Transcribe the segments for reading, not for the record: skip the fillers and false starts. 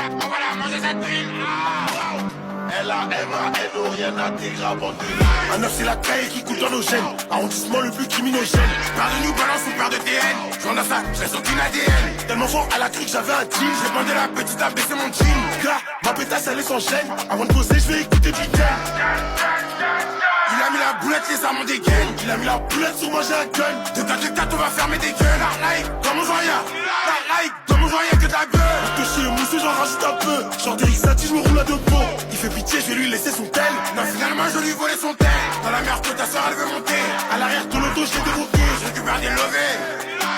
va manger cette prime. L-A-M-A-N-O, rien à dégrabanter. Un 9 c'est la caille qui coule dans nos gènes. Arrondissement le plus criminogène. Père de New Balance ou père de TN. J'en ai ça, je laisse aucune ADN. Tellement fort, elle a cru que j'avais un jean. J'ai demandé la petite à baisser mon jean. Gars, ma pétasse elle est sans chaîne. Avant de bosser, je vais écouter du thème. Il a mis la boulette, les armes dégaine. Il a mis la boulette sur moi, j'ai un gun. De 4 on va fermer des gueules. Like, comme on voit rien. Like, comme on voit rien que de la gueule. Que je suis émoussé, j'en rajoute un peu. Genre d'Eric Satie, je me roule à deux pots. Il fait pitié, je vais lui laisser son tel. Non, finalement, je lui volé son tel. Dans la merde que ta soeur, elle veut monter. À l'arrière de l'auto, je l'ai déroqué. Je récupère des levées.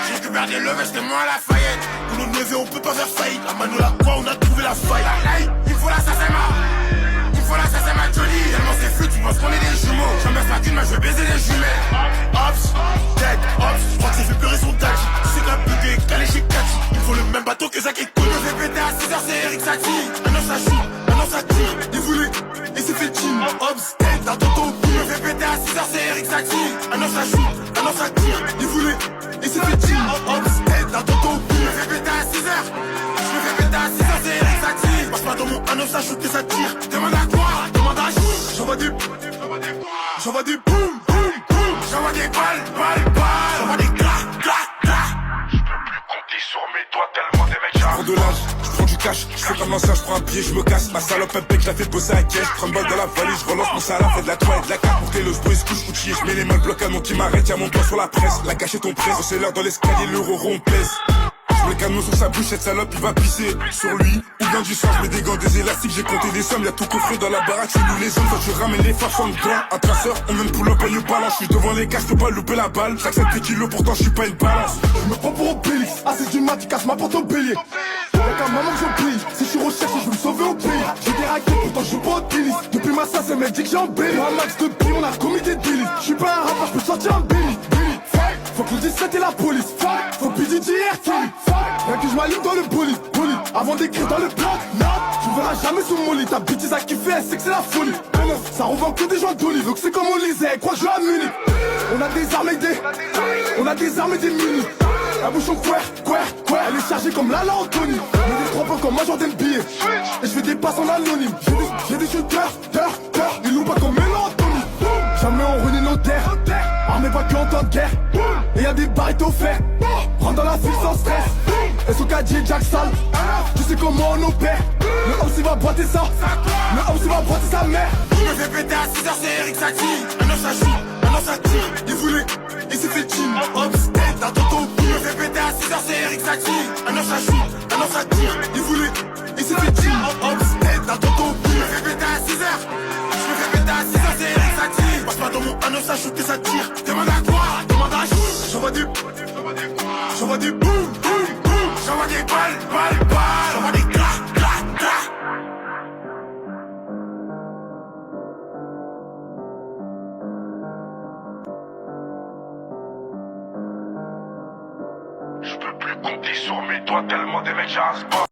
Je récupère des levées, j'étais moi à la Lafayette. Pour nos neveux, on peut pas faire faillite. La mano, la quoi, on a trouvé la faille. Like, il faut l'assassin, voilà, ça c'est ma jolie. Tellement c'est fou, tu penses qu'on est des jumeaux. J'en mets pas qu'une, mais je vais baiser les jumelles. Ops, dead, ops. Je crois que c'est fait pleurer son daddy. C'est qu'un bugé, calé chez Cathy. Il faut le même bateau que Zach et Kouni. Je vais péter à 6h, c'est Eric Satie. Un an ça shoot, un an ça tire. Il voulait, et c'est fait team. Ops, dead, d'un tonton. Je vais péter à 6h, c'est Eric Satie. Un an ça shoot, un an ça tire. Il voulait, et c'est fait team. Ops, dead, d'un tonton. Je vais péter à 6h. Je me fais péter à 6h, c'est Eric Satie. Passe pas dans mon anneau, ça shoot que ça tire. Demande à quoi? Demande à qui? J'envoie des boum, boum, boum. J'envoie des balles. J'envoie des clac. Je peux plus compter sur mes doigts tellement des mecs. Je prends de l'âge, je prends du cash. Je fais comme un singe, je prends un billet, je me casse. Ma salope un pec, je la fais bosser à caisse. Je prends une balle dans la valise, je relance mon salat. Fais de la toile et de la carte pour que le bruit se couche couchier. Je mets les mains bloc canon qui m'arrête. Y'a mon doigt sur la presse. La gâcher ton presse. C'est l'heure dans l'escalier, l'euro rond pèse. Je mets le canon sur sa bouche, cette salope il va pisser sur lui. Ou bien du sang, je mets des gants, des élastiques, j'ai compté des sommes, y'a tout coffré dans la baraque, c'est nous les hommes, quand tu ramènes les farces en dedans. Un traceur, on vient de pull up à New Balance, je suis devant les caches, je peux pas louper la balle. J'accepte des kilos, pourtant je suis pas une balance. Je me prends pour Obélix, assez du mat, tu casses ma porte au bélier. Y'a qu'un maman que j'oublie, si je suis recherché, je veux me sauver au pays. J'ai des raquettes, pourtant je suis pas au tennis. Depuis ma sasse, elle m'a dit que j'ai embelli. Un max de billes, on a commis des délits. Je suis pas un rappeur, je peux sortir un Billy. Faut que le 17 et la police. Faut que PDG et Kelly. Rien que je m'allume dans le bolide. Avant d'écrire dans le bloc. Tu verras jamais sous mon lit. Ta bêtise à kiffer, elle sait que c'est la folie. Ça revend que des joints d'olive. Donc c'est comme on lisait, elle croit que je la munis. On a des armes et des munis. La bouche en queer. Elle est chargée comme Lala Anthony. Mais des trompes comme moi, j'en des billets. Et je fais des passes en anonyme. J'ai des shooters, ils louent pas comme Mélo Anthony. Jamais on ruine nos terres. Armé pas que en temps de guerre. Et y'a des barrettes offerts. Rentre dans la file sans stress. SOKJ Jack Sal. Tu sais comment on opère. Le homme s'il va boiter ça. Sa mère. Je me fais péter à 6h, c'est Eric Satie. Un an ça shoot, un an ça tire. Il voulait, et c'est fait team. Ops, dead, d'un tonton. Je me fais péter à 6h, c'est Eric Satie. Un an ça shoot, un an ça tire. Il voulait, et c'est fait team. Ops, dead, d'un tonton. Je me fais péter à 6h. Je me fais péter à 6h, c'est Eric Satie. Passe pas dans mon anneau, ça shoot que ça tire. Demande à quoi? Demande à qui? J'envoie des boum, J'envoie des balles. J'envoie des clac. Je peux plus compter sur mes doigts tellement des mecs j'arrive pas.